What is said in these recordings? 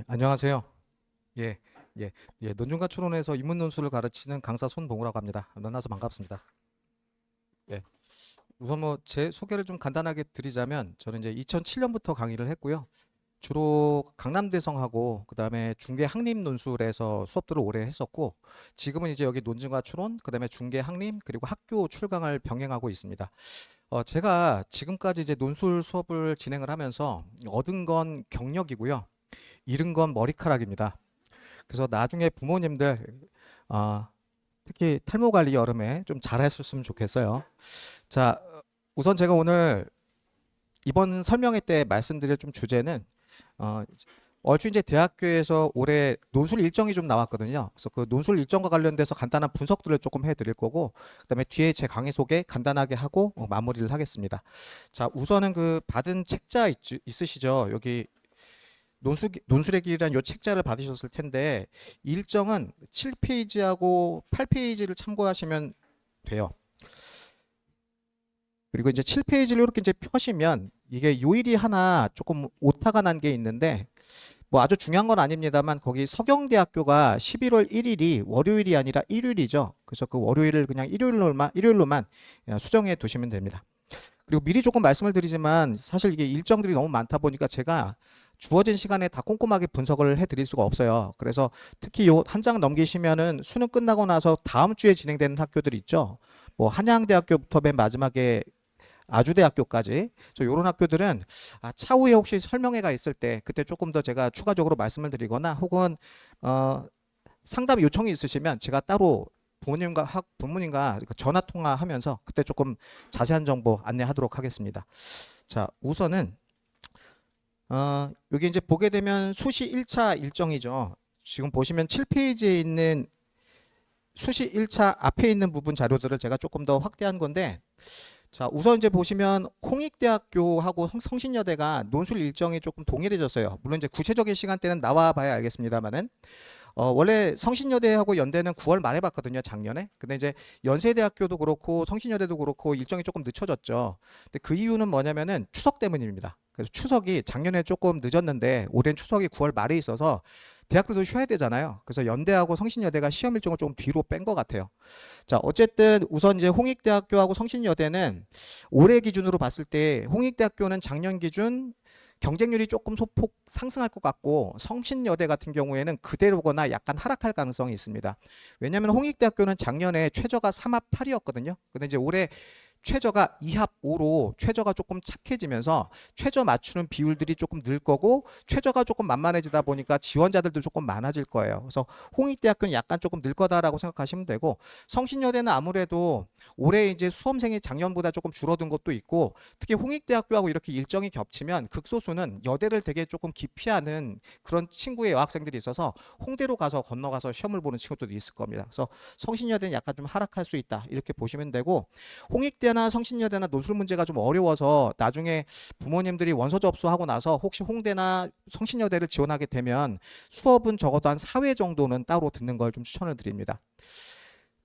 안녕하세요. 예, 논중과 추론에서 인문논술을 가르치는 강사 손봉우라고 합니다. 만나서 반갑습니다. 예, 우선 뭐 제 소개를 좀 간단하게 드리자면 저는 이제 2007년부터 강의를 했고요. 주로 강남대성하고 그다음에 중계 학림 논술에서 수업들을 오래 했었고 지금은 이제 여기 논증과 추론, 그다음에 중계 학림 그리고 학교 출강을 병행하고 있습니다. 제가 지금까지 이제 논술 수업을 진행을 하면서 얻은 건 경력이고요. 잃은 건 머리카락입니다. 그래서 나중에 부모님들 어, 특히 탈모 관리 여름에 좀 잘하셨으면 좋겠어요. 자, 우선 제가 오늘 이번 설명회 때 말씀드릴 좀 주제는 어, 얼추 이제 대학교에서 올해 논술 일정이 좀 나왔거든요. 그래서 그 논술 일정과 관련돼서 간단한 분석들을 조금 해드릴 거고, 그다음에 뒤에 제 강의 소개 간단하게 하고 마무리를 하겠습니다. 자, 우선은 그 받은 책자 있으시죠? 여기 논술의 길이란 요 책자를 받으셨을 텐데 일정은 7페이지하고 8페이지를 참고하시면 돼요. 그리고 이제 7페이지를 이렇게 이제 펴시면 이게 요일이 하나 조금 오타가 난 게 있는데 뭐 아주 중요한 건 아닙니다만 거기 서경대학교가 11월 1일이 월요일이 아니라 일요일이죠. 그래서 그 월요일을 그냥 일요일로만 수정해 두시면 됩니다. 그리고 미리 조금 말씀을 드리지만 사실 이게 일정들이 너무 많다 보니까 제가 주어진 시간에 다 꼼꼼하게 분석을 해 드릴 수가 없어요. 그래서 특히 요 한 장 넘기시면은 수능 끝나고 나서 다음 주에 진행되는 학교들 있죠. 뭐 한양대학교부터 맨 마지막에 아주대학교까지 요런 학교들은 차후에 혹시 설명회가 있을 때 그때 조금 더 제가 추가적으로 말씀을 드리거나 혹은 어, 상담 요청이 있으시면 제가 따로 부모님과 전화 통화하면서 그때 조금 자세한 정보 안내하도록 하겠습니다. 자, 우선은 여기 이제 보게 되면 수시 1차 일정이죠. 지금 보시면 7페이지에 있는 수시 1차 앞에 있는 부분 자료들을 제가 조금 더 확대한 건데 자, 우선 이제 보시면 홍익대학교하고 성신여대가 논술 일정이 조금 동일해졌어요. 물론 이제 구체적인 시간대는 나와 봐야 알겠습니다만은 원래 성신여대하고 연대는 9월 말에 봤거든요, 작년에. 근데 이제 연세대학교도 그렇고 성신여대도 그렇고 일정이 조금 늦춰졌죠. 근데 그 이유는 뭐냐면은 추석 때문입니다. 그래서 추석이 작년에 조금 늦었는데 올해는 추석이 9월 말에 있어서 대학들도 쉬어야 되잖아요. 그래서 연대하고 성신여대가 시험 일정을 조금 뒤로 뺀 것 같아요. 자, 어쨌든 우선 이제 홍익대학교하고 성신여대는 올해 기준으로 봤을 때 홍익대학교는 작년 기준 경쟁률이 조금 소폭 상승할 것 같고 성신여대 같은 경우에는 그대로거나 약간 하락할 가능성이 있습니다. 왜냐하면 홍익대학교는 작년에 최저가 3합 8이었거든요. 근데 이제 올해 최저가 2합 5로 최저가 조금 착해지면서 최저 맞추는 비율들이 조금 늘 거고 최저가 조금 만만해지다 보니까 지원자들도 조금 많아질 거예요. 그래서 홍익대학교는 약간 조금 늘 거다라고 생각하시면 되고 성신여대는 아무래도 올해 이제 수험생이 작년보다 조금 줄어든 것도 있고 특히 홍익대학교하고 이렇게 일정이 겹치면 극소수는 여대를 되게 조금 기피하는 그런 친구의 여학생들이 있어서 홍대로 가서 건너가서 시험을 보는 친구들도 있을 겁니다. 그래서 성신여대는 약간 좀 하락할 수 있다 이렇게 보시면 되고 홍익대나 성신여대나 논술 문제가 좀 어려워서 나중에 부모님들이 원서 접수하고 나서 혹시 홍대나 성신여대를 지원하게 되면 수업은 적어도 한 4회 정도는 따로 듣는 걸 좀 추천을 드립니다.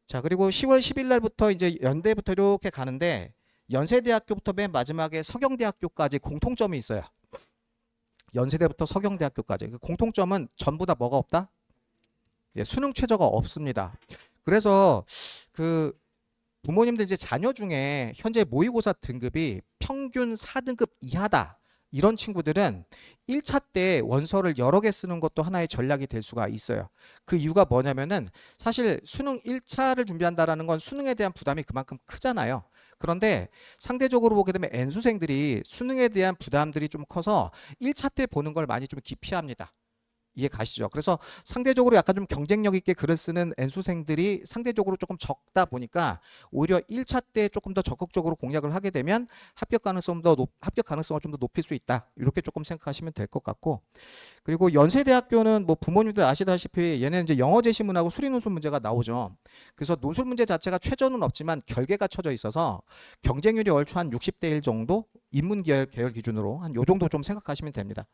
자, 그리고 10월 10일 날부터 이제 연대부터 이렇게 가는데 연세대학교부터 맨 마지막에 서경대학교까지 공통점이 있어요. 연세대부터 서경대학교까지. 그 공통점은 전부 다 뭐가 없다? 예, 수능 최저가 없습니다. 그래서 그 부모님들 이제 자녀 중에 현재 모의고사 등급이 평균 4등급 이하다. 이런 친구들은 1차 때 원서를 여러 개 쓰는 것도 하나의 전략이 될 수가 있어요. 그 이유가 뭐냐면은 사실 수능 1차를 준비한다라는 건 수능에 대한 부담이 그만큼 크잖아요. 그런데 상대적으로 보게 되면 N수생들이 수능에 대한 부담들이 좀 커서 1차 때 보는 걸 많이 좀 기피합니다. 이해 가시죠? 그래서 상대적으로 약간 좀 경쟁력 있게 글을 쓰는 N수생들이 상대적으로 조금 적다 보니까 오히려 1차 때 조금 더 적극적으로 공략을 하게 되면 합격 가능성을 좀 더 높일 수 있다. 이렇게 조금 생각하시면 될 것 같고 그리고 연세대학교는 뭐 부모님들 아시다시피 얘네는 이제 영어 제시문하고 수리 논술 문제가 나오죠. 그래서 논술 문제 자체가 최저는 없지만 결계가 쳐져 있어서 경쟁률이 얼추 한 60대 1 정도 인문 계열 기준으로 한 요 정도 좀 생각하시면 됩니다.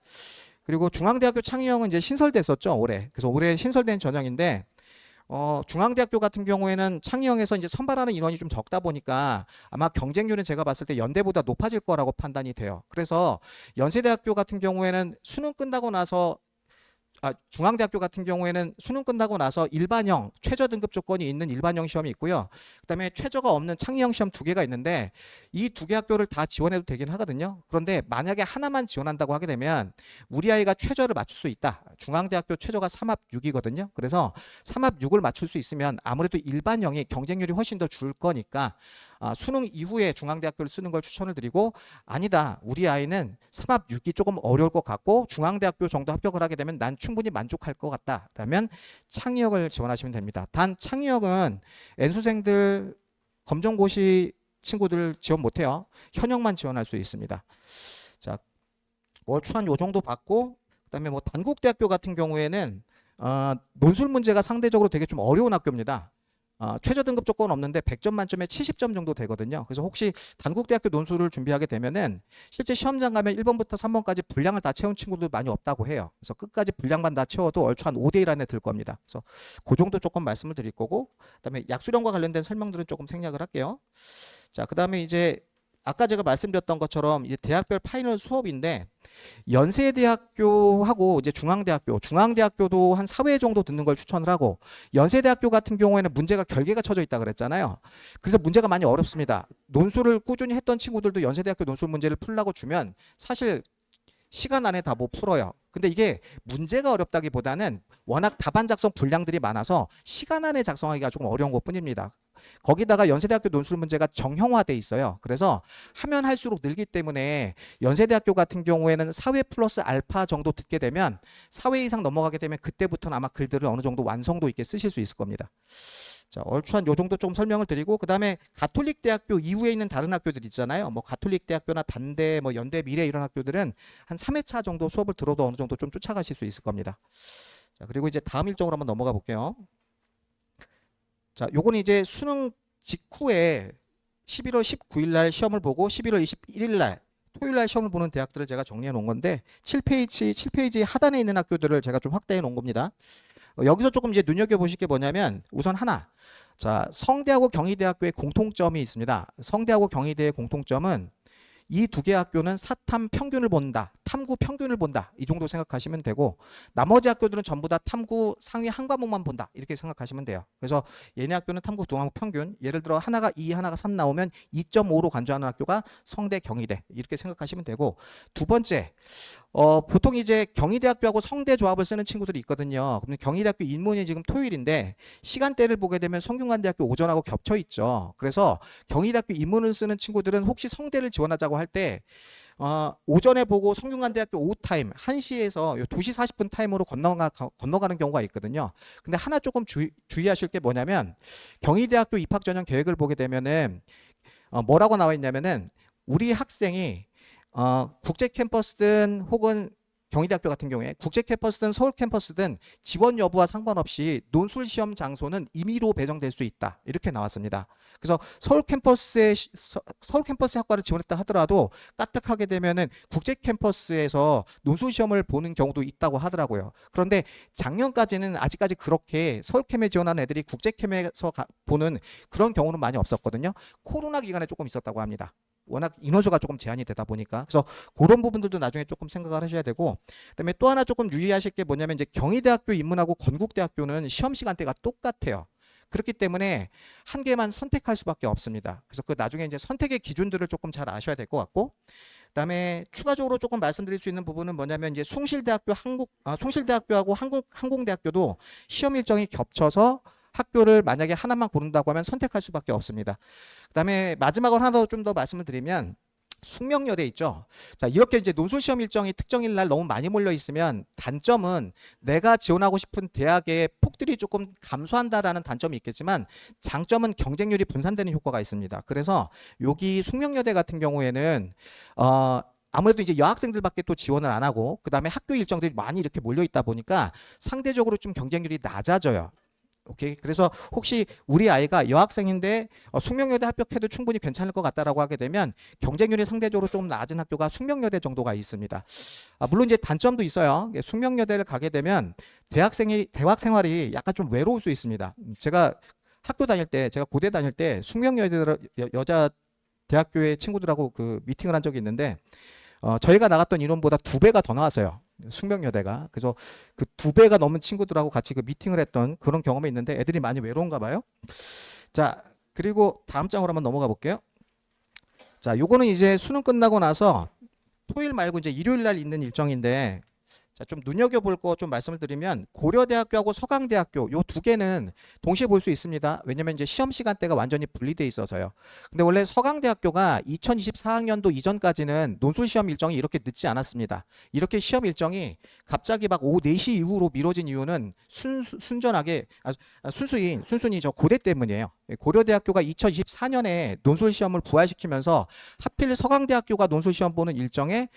그리고 중앙대학교 창의형은 이제 신설됐었죠, 올해. 그래서 올해 신설된 전형인데 중앙대학교 같은 경우에는 창의형에서 이제 선발하는 인원이 좀 적다 보니까 아마 경쟁률은 제가 봤을 때 연대보다 높아질 거라고 판단이 돼요. 그래서 연세대학교 같은 경우에는 수능 끝나고 나서 중앙대학교 같은 경우에는 수능 끝나고 나서 일반형 최저 등급 조건이 있는 일반형 시험이 있고요. 그다음에 최저가 없는 창의형 시험 두 개가 있는데 이 두 개 학교를 다 지원해도 되긴 하거든요. 그런데 만약에 하나만 지원한다고 하게 되면 우리 아이가 최저를 맞출 수 있다. 중앙대학교 최저가 3합 6이거든요. 그래서 3합 6을 맞출 수 있으면 아무래도 일반형이 경쟁률이 훨씬 더 줄 거니까 수능 이후에 중앙대학교를 쓰는 걸 추천을 드리고, 아니다, 우리 아이는 3합 6이 조금 어려울 것 같고 중앙대학교 정도 합격을 하게 되면 난 충분히 만족할 것 같다 라면 창의역을 지원하시면 됩니다. 단 창의역은 N수생들 검정고시 친구들 지원 못해요. 현역만 지원할 수 있습니다. 자, 월초 한요 정도 받고, 그다음에 뭐 단국대학교 같은 경우에는 논술 문제가 상대적으로 되게 좀 어려운 학교입니다. 최저 등급 조건 없는데 100점 만점에 70점 정도 되거든요. 그래서 혹시 단국대학교 논술을 준비하게 되면은 실제 시험장 가면 1번부터 3번까지 분량을 다 채운 친구도 많이 없다고 해요. 그래서 끝까지 분량만 다 채워도 얼추 한 5대 1 안에 들 겁니다. 그래서 그 정도 조금 말씀을 드릴 거고, 그다음에 약수령과 관련된 설명들은 조금 생략을 할게요. 자, 그다음에 이제 아까 제가 말씀드렸던 것처럼 이제 대학별 파이널 수업인데, 연세대학교하고 이제 중앙대학교도 한 4회 정도 듣는 걸 추천을 하고, 연세대학교 같은 경우에는 문제가 결계가 쳐져 있다 그랬잖아요. 그래서 문제가 많이 어렵습니다. 논술을 꾸준히 했던 친구들도 연세대학교 논술 문제를 풀라고 주면 사실 시간 안에 다 못 풀어요. 근데 이게 문제가 어렵다기보다는 워낙 답안 작성 분량들이 많아서 시간 안에 작성하기가 조금 어려운 것 뿐입니다. 거기다가 연세대학교 논술 문제가 정형화돼 있어요. 그래서 하면 할수록 늘기 때문에 연세대학교 같은 경우에는 4회 플러스 알파 정도 듣게 되면 4회 이상 넘어가게 되면 그때부터는 아마 글들을 어느 정도 완성도 있게 쓰실 수 있을 겁니다. 자, 얼추 한 요 정도 좀 설명을 드리고, 그다음에 가톨릭 대학교 이후에 있는 다른 학교들 있잖아요. 뭐 가톨릭 대학교나 단대, 뭐 연대, 미래 이런 학교들은 한 3회차 정도 수업을 들어도 어느 정도 좀 쫓아가실 수 있을 겁니다. 자, 그리고 이제 다음 일정으로 한번 넘어가 볼게요. 자, 요거는 이제 수능 직후에 11월 19일 날 시험을 보고 11월 21일 날 토요일 날 시험을 보는 대학들을 제가 정리해 놓은 건데, 7페이지 하단에 있는 학교들을 제가 좀 확대해 놓은 겁니다. 여기서 조금 이제 눈여겨보실 게 뭐냐면, 우선 하나, 자, 성대하고 경희대학교의 공통점이 있습니다. 성대하고 경희대의 공통점은 이 두 개 학교는 사탐 평균을 본다, 탐구 평균을 본다, 이 정도 생각하시면 되고, 나머지 학교들은 전부 다 탐구 상위 한 과목만 본다, 이렇게 생각하시면 돼요. 그래서 얘네 학교는 탐구 두 과목 평균, 예를 들어 하나가 2, 하나가 3 나오면 2.5로 간주하는 학교가 성대, 경희대, 이렇게 생각하시면 되고, 두 번째, 보통 이제 경희대학교하고 성대 조합을 쓰는 친구들이 있거든요. 그럼 경희대학교 입문이 지금 토요일인데 시간대를 보게 되면 성균관대학교 오전하고 겹쳐 있죠. 그래서 경희대학교 입문을 쓰는 친구들은 혹시 성대를 지원하자고 할 때 오전에 보고 성균관대학교 오후 타임 1시에서 2시 40분 타임으로 건너가는 경우가 있거든요. 근데 하나 조금 주의하실 게 뭐냐면, 경희대학교 입학 전형 계획을 보게 되면은 뭐라고 나와 있냐면은, 우리 학생이 국제 캠퍼스든 혹은 경희대학교 같은 경우에 국제 캠퍼스든 서울 캠퍼스든 지원 여부와 상관없이 논술 시험 장소는 임의로 배정될 수 있다, 이렇게 나왔습니다. 그래서 서울 캠퍼스 학과를 지원했다 하더라도 까딱하게 되면은 국제 캠퍼스에서 논술 시험을 보는 경우도 있다고 하더라고요. 그런데 작년까지는 아직까지 그렇게 서울 캠에 지원하는 애들이 국제 캠에서 보는 그런 경우는 많이 없었거든요. 코로나 기간에 조금 있었다고 합니다. 워낙 인원수가 조금 제한이 되다 보니까. 그래서 그런 부분들도 나중에 조금 생각을 하셔야 되고, 그다음에 또 하나 조금 유의하실 게 뭐냐면, 이제 경희대학교 입문하고 건국대학교는 시험 시간대가 똑같아요. 그렇기 때문에 한 개만 선택할 수밖에 없습니다. 그래서 그 나중에 이제 선택의 기준들을 조금 잘 아셔야 될 것 같고, 그다음에 추가적으로 조금 말씀드릴 수 있는 부분은 뭐냐면, 이제 숭실대학교하고 항공대학교도 시험 일정이 겹쳐서 학교를 만약에 하나만 고른다고 하면 선택할 수밖에 없습니다. 그다음에 마지막으로 하나 좀 더 말씀을 드리면, 숙명여대 있죠. 자, 이렇게 이제 논술 시험 일정이 특정일 날 너무 많이 몰려 있으면 단점은 내가 지원하고 싶은 대학의 폭들이 조금 감소한다라는 단점이 있겠지만, 장점은 경쟁률이 분산되는 효과가 있습니다. 그래서 여기 숙명여대 같은 경우에는 아무래도 이제 여학생들밖에 또 지원을 안 하고, 그다음에 학교 일정들이 많이 이렇게 몰려 있다 보니까 상대적으로 좀 경쟁률이 낮아져요. 오케이. 그래서 혹시 우리 아이가 여학생인데 숙명여대 합격해도 충분히 괜찮을 것 같다라고 하게 되면 경쟁률이 상대적으로 좀 낮은 학교가 숙명여대 정도가 있습니다. 물론 이제 단점도 있어요. 숙명여대를 가게 되면 대학 생활이 약간 좀 외로울 수 있습니다. 제가 제가 고대 다닐 때 숙명여대 여자 대학교의 친구들하고 그 미팅을 한 적이 있는데, 저희가 나갔던 인원보다 2배가 더 나왔어요. 숙명여대가. 그래서 그 2배가 넘은 친구들하고 같이 그 미팅을 했던 그런 경험이 있는데 애들이 많이 외로운가 봐요. 자, 그리고 다음 장으로 한번 넘어가 볼게요. 자, 요거는 이제 수능 끝나고 나서 토요일 말고 이제 일요일 날 있는 일정인데, 자, 좀 눈여겨볼 거 좀 말씀을 드리면 고려대학교하고 서강대학교 요 2개는 동시에 볼 수 있습니다. 왜냐면 이제 시험 시간대가 완전히 분리돼 있어서요. 근데 원래 서강대학교가 2024학년도 이전까지는 논술 시험 일정이 이렇게 늦지 않았습니다. 이렇게 시험 일정이 갑자기 막 오후 4시 이후로 미뤄진 이유는 순전하게 순순히 저 고대 때문이에요. 고려대학교가 2024년에 논술 시험을 부활시키면서 하필 서강대학교가 논술 시험 보는 일정에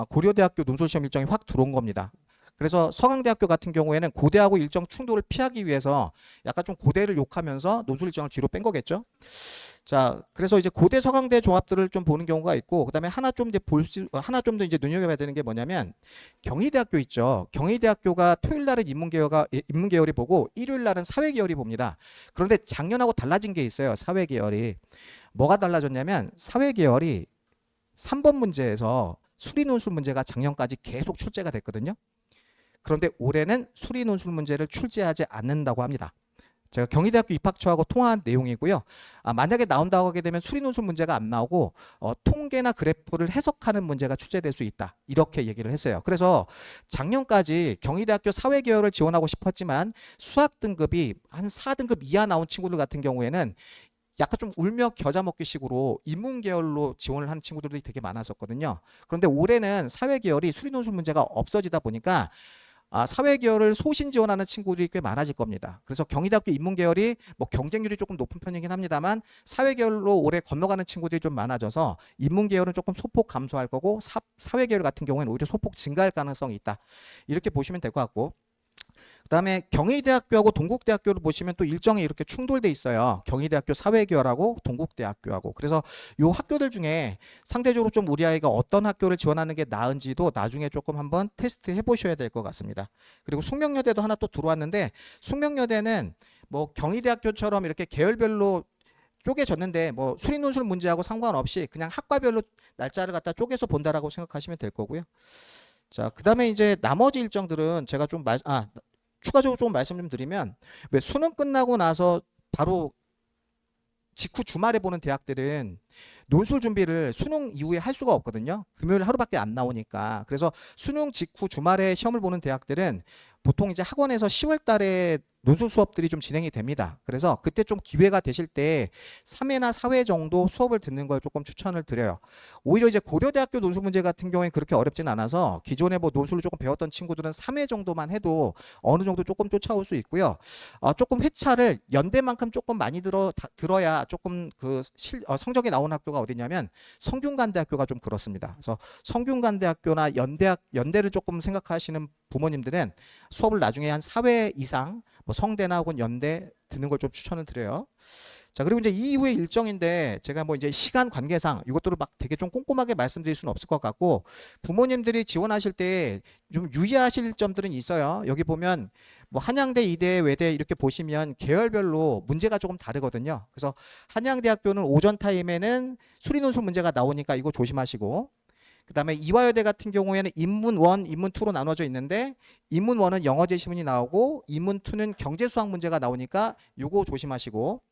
고려대학교 논술시험 일정이 확 들어온 겁니다. 그래서 서강대학교 같은 경우에는 고대하고 일정 충돌을 피하기 위해서 약간 좀 고대를 욕하면서 논술 일정을 뒤로 뺀 거겠죠. 자, 그래서 이제 고대 서강대 조합들을 좀 보는 경우가 있고, 그다음에 하나 좀 더 이제 눈여겨봐야 되는 게 뭐냐면 경희대학교 있죠. 경희대학교가 토요일 날은 인문계열이 보고 일요일 날은 사회계열이 봅니다. 그런데 작년하고 달라진 게 있어요. 사회계열이 뭐가 달라졌냐면 사회계열이 3번 문제에서 수리논술 문제가 작년까지 계속 출제가 됐거든요. 그런데 올해는 수리논술 문제를 출제하지 않는다고 합니다. 제가 경희대학교 입학처하고 통화한 내용이고요. 만약에 나온다고 하게 되면 수리논술 문제가 안 나오고 통계나 그래프를 해석하는 문제가 출제될 수 있다. 이렇게 얘기를 했어요. 그래서 작년까지 경희대학교 사회계열을 지원하고 싶었지만 수학 등급이 한 4등급 이하 나온 친구들 같은 경우에는 약간 좀 울며 겨자 먹기 식으로 인문계열로 지원을 하는 친구들이 되게 많았었거든요. 그런데 올해는 사회계열이 수리논술 문제가 없어지다 보니까 사회계열을 소신 지원하는 친구들이 꽤 많아질 겁니다. 그래서 경희대학교 인문계열이 뭐 경쟁률이 조금 높은 편이긴 합니다만 사회계열로 올해 건너가는 친구들이 좀 많아져서 인문계열은 조금 소폭 감소할 거고 사회계열 같은 경우에는 오히려 소폭 증가할 가능성이 있다. 이렇게 보시면 될 것 같고, 그다음에 경희대학교하고 동국대학교를 보시면 또 일정이 이렇게 충돌돼 있어요. 경희대학교 사회계열하고 동국대학교하고. 그래서 요 학교들 중에 상대적으로 좀 우리 아이가 어떤 학교를 지원하는 게 나은지도 나중에 조금 한번 테스트 해보셔야 될 것 같습니다. 그리고 숙명여대도 하나 또 들어왔는데, 숙명여대는 뭐 경희대학교처럼 이렇게 계열별로 쪼개졌는데 뭐 수리논술 문제하고 상관없이 그냥 학과별로 날짜를 갖다 쪼개서 본다라고 생각하시면 될 거고요. 자, 그다음에 이제 나머지 일정들은 제가 좀 추가적으로 좀 말씀 좀 드리면, 왜 수능 끝나고 나서 바로 직후 주말에 보는 대학들은 논술 준비를 수능 이후에 할 수가 없거든요. 금요일 하루밖에 안 나오니까. 그래서 수능 직후 주말에 시험을 보는 대학들은 보통 이제 학원에서 10월 달에 논술 수업들이 좀 진행이 됩니다. 그래서 그때 좀 기회가 되실 때 3회나 4회 정도 수업을 듣는 걸 조금 추천을 드려요. 오히려 이제 고려대학교 논술 문제 같은 경우에 그렇게 어렵진 않아서 기존에 뭐 논술을 조금 배웠던 친구들은 3회 정도만 해도 어느 정도 조금 쫓아올 수 있고요. 조금 회차를 연대만큼 조금 많이 들어야 조금 성적이 나오는 학교가 어디냐면 성균관대학교가 좀 그렇습니다. 그래서 성균관대학교나 연대를 조금 생각하시는 부모님들은 수업을 나중에 한 4회 이상 뭐 성대나 혹은 연대 듣는 걸 좀 추천을 드려요. 자, 그리고 이제 이후의 일정인데 제가 뭐 이제 시간 관계상 이것들을 막 되게 좀 꼼꼼하게 말씀드릴 수는 없을 것 같고, 부모님들이 지원하실 때 좀 유의하실 점들은 있어요. 여기 보면 뭐 한양대, 이대, 외대 이렇게 보시면 계열별로 문제가 조금 다르거든요. 그래서 한양대학교는 오전 타임에는 수리논술 문제가 나오니까 이거 조심하시고, 그다음에 이화여대 같은 경우에는 인문 1, 인문 2로 나눠져 있는데 인문 1은 영어 제시문이 나오고 인문 2는 경제 수학 문제가 나오니까 요거 조심하시고,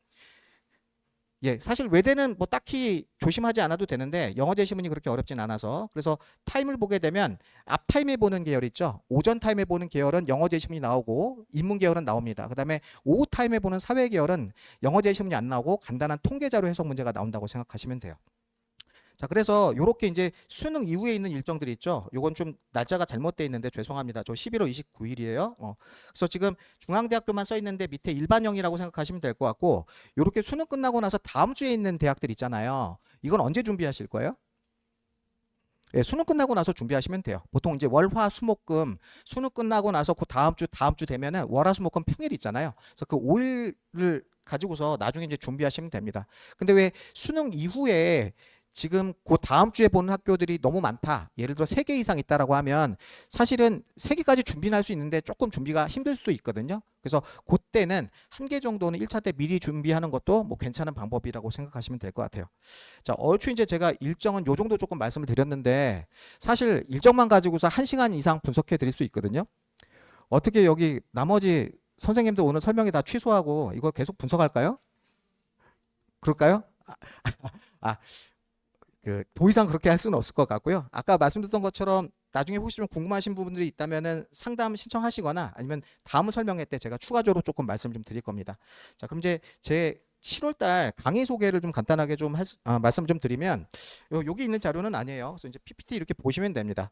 예, 사실 외대는 뭐 딱히 조심하지 않아도 되는데 영어 제시문이 그렇게 어렵진 않아서, 그래서 타임을 보게 되면 앞 타임에 보는 계열 있죠. 오전 타임에 보는 계열은 영어 제시문이 나오고 인문 계열은 나옵니다. 그다음에 오후 타임에 보는 사회 계열은 영어 제시문이 안 나오고 간단한 통계자료 해석 문제가 나온다고 생각하시면 돼요. 자, 그래서 요렇게 이제 수능 이후에 있는 일정들이 있죠. 요건 좀 날짜가 잘못되어 있는데 죄송합니다. 저 11월 29일이에요. 그래서 지금 중앙대학교만 써 있는데 밑에 일반형이라고 생각하시면 될 것 같고, 요렇게 수능 끝나고 나서 다음 주에 있는 대학들 있잖아요. 이건 언제 준비하실 거예요? 예, 수능 끝나고 나서 준비하시면 돼요. 보통 이제 월, 화, 수, 목, 금 수능 끝나고 나서 그 다음 주 되면은 월, 화, 수, 목, 금 평일 있잖아요. 그래서 그 5일을 가지고서 나중에 이제 준비하시면 됩니다. 근데 왜 수능 이후에 지금 그 다음 주에 보는 학교들이 너무 많다. 예를 들어 3개 이상 있다라고 하면 사실은 3개까지 준비는 할 수 있는데 조금 준비가 힘들 수도 있거든요. 그래서 그때는 1개 정도는 1차 때 미리 준비하는 것도 뭐 괜찮은 방법이라고 생각하시면 될 것 같아요. 자, 얼추 이제 제가 일정은 요 정도 조금 말씀을 드렸는데 사실 일정만 가지고서 1시간 이상 분석해 드릴 수 있거든요. 어떻게 여기 나머지 선생님들 오늘 설명이 다 취소하고 이거 계속 분석할까요? 그럴까요? 아, 더 이상 그렇게 할 수는 없을 것 같고요. 아까 말씀드렸던 것처럼 나중에 혹시 좀 궁금하신 부분들이 있다면은 상담 신청하시거나 아니면 다음 설명회 때 제가 추가적으로 조금 말씀 좀 드릴 겁니다. 자, 그럼 이제 제 7월달 강의 소개를 좀 간단하게 좀 말씀 좀 드리면 여기 있는 자료는 아니에요. 그래서 이제 PPT 이렇게 보시면 됩니다.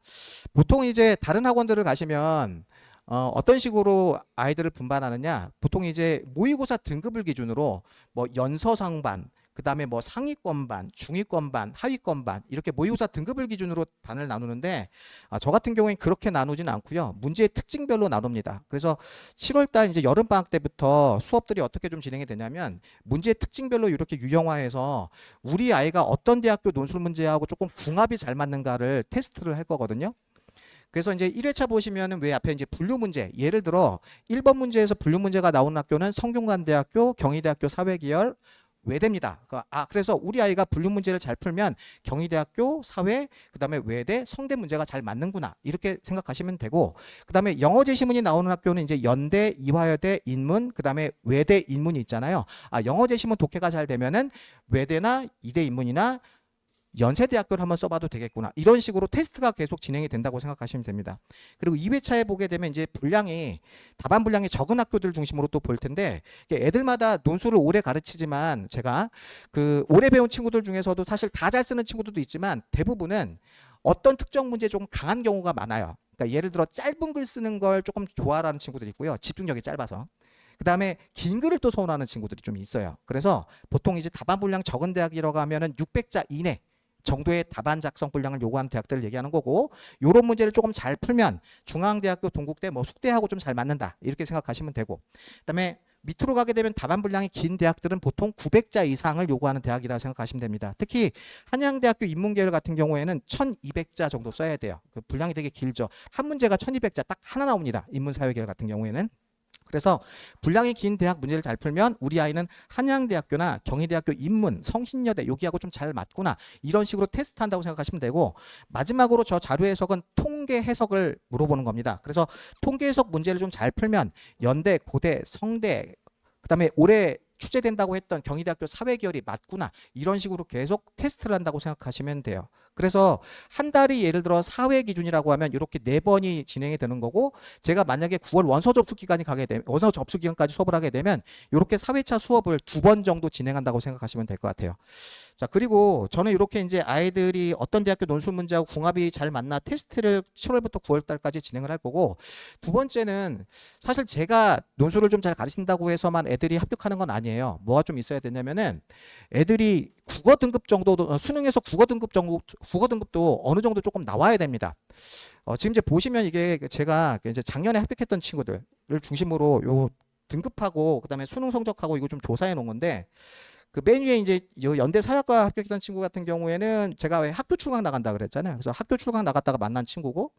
보통 이제 다른 학원들을 가시면 어떤 식으로 아이들을 분반하느냐? 보통 이제 모의고사 등급을 기준으로 뭐 연서상반, 그 다음에 뭐 상위권반, 중위권반, 하위권반 이렇게 모의고사 등급을 기준으로 반을 나누는데 저 같은 경우에는 그렇게 나누지는 않고요. 문제의 특징별로 나눕니다. 그래서 7월달 이제 여름방학 때부터 수업들이 어떻게 좀 진행이 되냐면 문제의 특징별로 이렇게 유형화해서 우리 아이가 어떤 대학교 논술 문제하고 조금 궁합이 잘 맞는가를 테스트를 할 거거든요. 그래서 이제 1회차 보시면은 왜 앞에 이제 분류 문제, 예를 들어 1번 문제에서 분류 문제가 나오는 학교는 성균관대학교, 경희대학교 사회계열, 외대입니다. 그래서 우리 아이가 분류 문제를 잘 풀면 경희대학교, 사회, 그다음에 외대, 성대 문제가 잘 맞는구나 이렇게 생각하시면 되고, 그다음에 영어 제시문이 나오는 학교는 이제 연대, 이화여대, 인문, 그다음에 외대 인문이 있잖아요. 영어 제시문 독해가 잘 되면은 외대나 이대 인문이나 연세대학교를 한번 써봐도 되겠구나. 이런 식으로 테스트가 계속 진행이 된다고 생각하시면 됩니다. 그리고 2회차에 보게 되면 이제 답안 분량이 적은 학교들 중심으로 또 볼 텐데, 애들마다 논술을 오래 가르치지만 제가 오래 배운 친구들 중에서도 사실 다 잘 쓰는 친구들도 있지만 대부분은 어떤 특정 문제에 조금 강한 경우가 많아요. 그러니까 예를 들어 짧은 글 쓰는 걸 조금 좋아하는 친구들이 있고요. 집중력이 짧아서. 그 다음에 긴 글을 또 선호하는 친구들이 좀 있어요. 그래서 보통 이제 답안 분량 적은 대학이라고 하면은 600자 이내 정도의 답안 작성 분량을 요구하는 대학들을 얘기하는 거고, 이런 문제를 조금 잘 풀면 중앙대학교, 동국대, 뭐 숙대하고 좀 잘 맞는다 이렇게 생각하시면 되고, 그다음에 밑으로 가게 되면 답안 분량이 긴 대학들은 보통 900자 이상을 요구하는 대학이라고 생각하시면 됩니다. 특히 한양대학교 인문계열 같은 경우에는 1200자 정도 써야 돼요. 그 분량이 되게 길죠. 한 문제가 1200자 딱 하나 나옵니다. 인문사회계열 같은 경우에는. 그래서 분량이 긴 대학 문제를 잘 풀면 우리 아이는 한양대학교나 경희대학교 인문, 성신여대 여기하고 좀 잘 맞구나 이런 식으로 테스트한다고 생각하시면 되고, 마지막으로 저 자료 해석은 통계 해석을 물어보는 겁니다. 그래서 통계 해석 문제를 좀 잘 풀면 연대, 고대, 성대, 그다음에 올해 출제된다고 했던 경희대학교 사회계열이 맞구나 이런 식으로 계속 테스트를 한다고 생각하시면 돼요. 그래서 한 달이 예를 들어 사회 기준이라고 하면 이렇게 4번이 진행이 되는 거고, 제가 만약에 9월 원서 접수 기간이 원서 접수 기간까지 수업을 하게 되면 이렇게 4회차 수업을 2번 정도 진행한다고 생각하시면 될 것 같아요. 자, 그리고 저는 이렇게 이제 아이들이 어떤 대학교 논술 문제하고 궁합이 잘 맞나 테스트를 7월부터 9월 달까지 진행을 할 거고, 두 번째는 사실 제가 논술을 좀 잘 가르친다고 해서만 애들이 합격하는 건 아니에요. 뭐가 좀 있어야 되냐면은 애들이 국어 등급 정도도 수능에서 국어 등급도 어느 정도 조금 나와야 됩니다. 지금 이제 보시면 이게 제가 이제 작년에 합격했던 친구들을 중심으로 요 등급하고 그다음에 수능 성적하고 이거 좀 조사해 놓은 건데, 맨 위에 이제 연대 사회학과 합격했던 친구 같은 경우에는 제가 왜 학교 출강 나간다 그랬잖아요. 그래서 학교 출강 나갔다가 만난 친구고,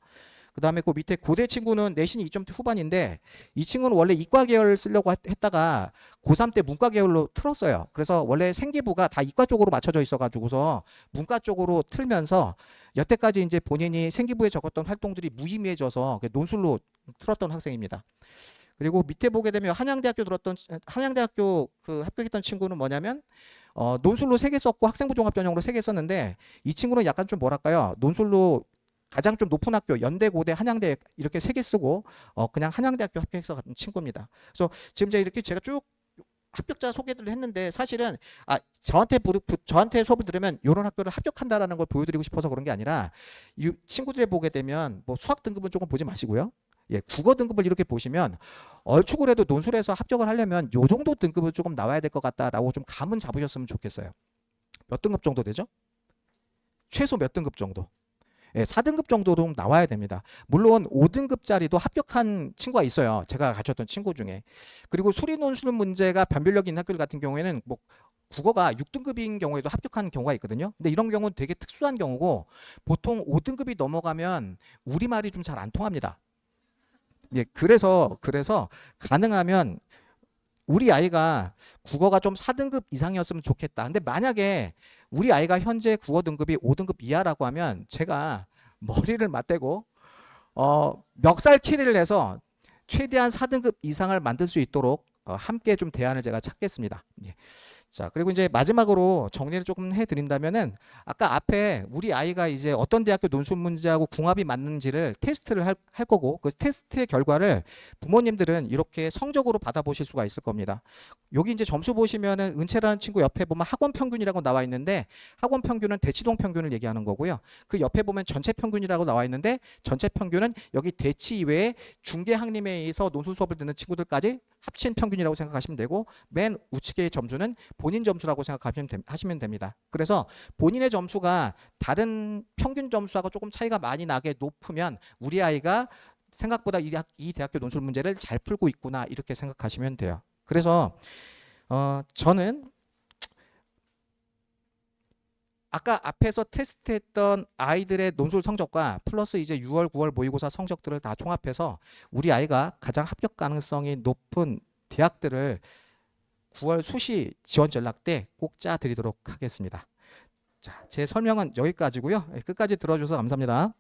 그 다음에 그 밑에 고대 친구는 내신이 2점대 후반인데 이 친구는 원래 이과 계열 쓰려고 했다가 고3 때 문과 계열로 틀었어요. 그래서 원래 생기부가 다 이과 쪽으로 맞춰져 있어가지고서 문과 쪽으로 틀면서 여태까지 이제 본인이 생기부에 적었던 활동들이 무의미해져서 논술로 틀었던 학생입니다. 그리고 밑에 보게 되면 한양대학교 합격했던 친구는 뭐냐면 논술로 3개 썼고 학생부 종합 전형으로 3개 썼는데, 이 친구는 약간 좀 뭐랄까요, 논술로 가장 좀 높은 학교 연대, 고대, 한양대 이렇게 3개 쓰고 그냥 한양대학교 합격해서 같은 친구입니다. 그래서 지금 이렇게 제가 쭉 합격자 소개를 했는데 사실은 저한테 수업을 들으면 이런 학교를 합격한다라는 걸 보여드리고 싶어서 그런 게 아니라, 이 친구들이 보게 되면 뭐 수학 등급은 조금 보지 마시고요. 국어 등급을 이렇게 보시면 얼추 해도 논술에서 합격을 하려면 요 정도 등급은 조금 나와야 될 것 같다라고 좀 감은 잡으셨으면 좋겠어요. 몇 등급 정도 되죠? 최소 몇 등급 정도? 4등급 정도로 나와야 됩니다. 물론 5등급짜리도 합격한 친구가 있어요. 제가 가르쳤던 친구 중에. 그리고 수리 논술 문제가 변별력 있는 학교 같은 경우에는 뭐 국어가 6등급인 경우에도 합격하는 경우가 있거든요. 근데 이런 경우는 되게 특수한 경우고 보통 5등급이 넘어가면 우리말이 좀 잘 안 통합니다. 예, 그래서 가능하면 우리 아이가 국어가 좀 4등급 이상이었으면 좋겠다. 근데 만약에 우리 아이가 현재 국어 등급이 5등급 이하라고 하면 제가 머리를 맞대고 멱살키리를 해서 최대한 4등급 이상을 만들 수 있도록 함께 좀 대안을 제가 찾겠습니다. 예. 자, 그리고 이제 마지막으로 정리를 조금 해드린다면은 아까 앞에 우리 아이가 이제 어떤 대학교 논술 문제하고 궁합이 맞는지를 테스트를 할 거고 그 테스트의 결과를 부모님들은 이렇게 성적으로 받아보실 수가 있을 겁니다. 여기 이제 점수 보시면은 은채라는 친구 옆에 보면 학원 평균이라고 나와 있는데 학원 평균은 대치동 평균을 얘기하는 거고요. 그 옆에 보면 전체 평균이라고 나와 있는데 전체 평균은 여기 대치 이외에 중계 학림에 의해서 논술 수업을 듣는 친구들까지 합친 평균이라고 생각하시면 되고 맨 우측의 점수는 본인 점수라고 생각하시면 됩니다. 그래서 본인의 점수가 다른 평균 점수하고 조금 차이가 많이 나게 높으면 우리 아이가 생각보다 이 대학교 논술 문제를 잘 풀고 있구나 이렇게 생각하시면 돼요. 그래서 저는 아까 앞에서 테스트했던 아이들의 논술 성적과 플러스 이제 6월, 9월 모의고사 성적들을 다 종합해서 우리 아이가 가장 합격 가능성이 높은 대학들을 9월 수시 지원 전략 때 꼭 짜드리도록 하겠습니다. 자, 제 설명은 여기까지고요. 끝까지 들어주셔서 감사합니다.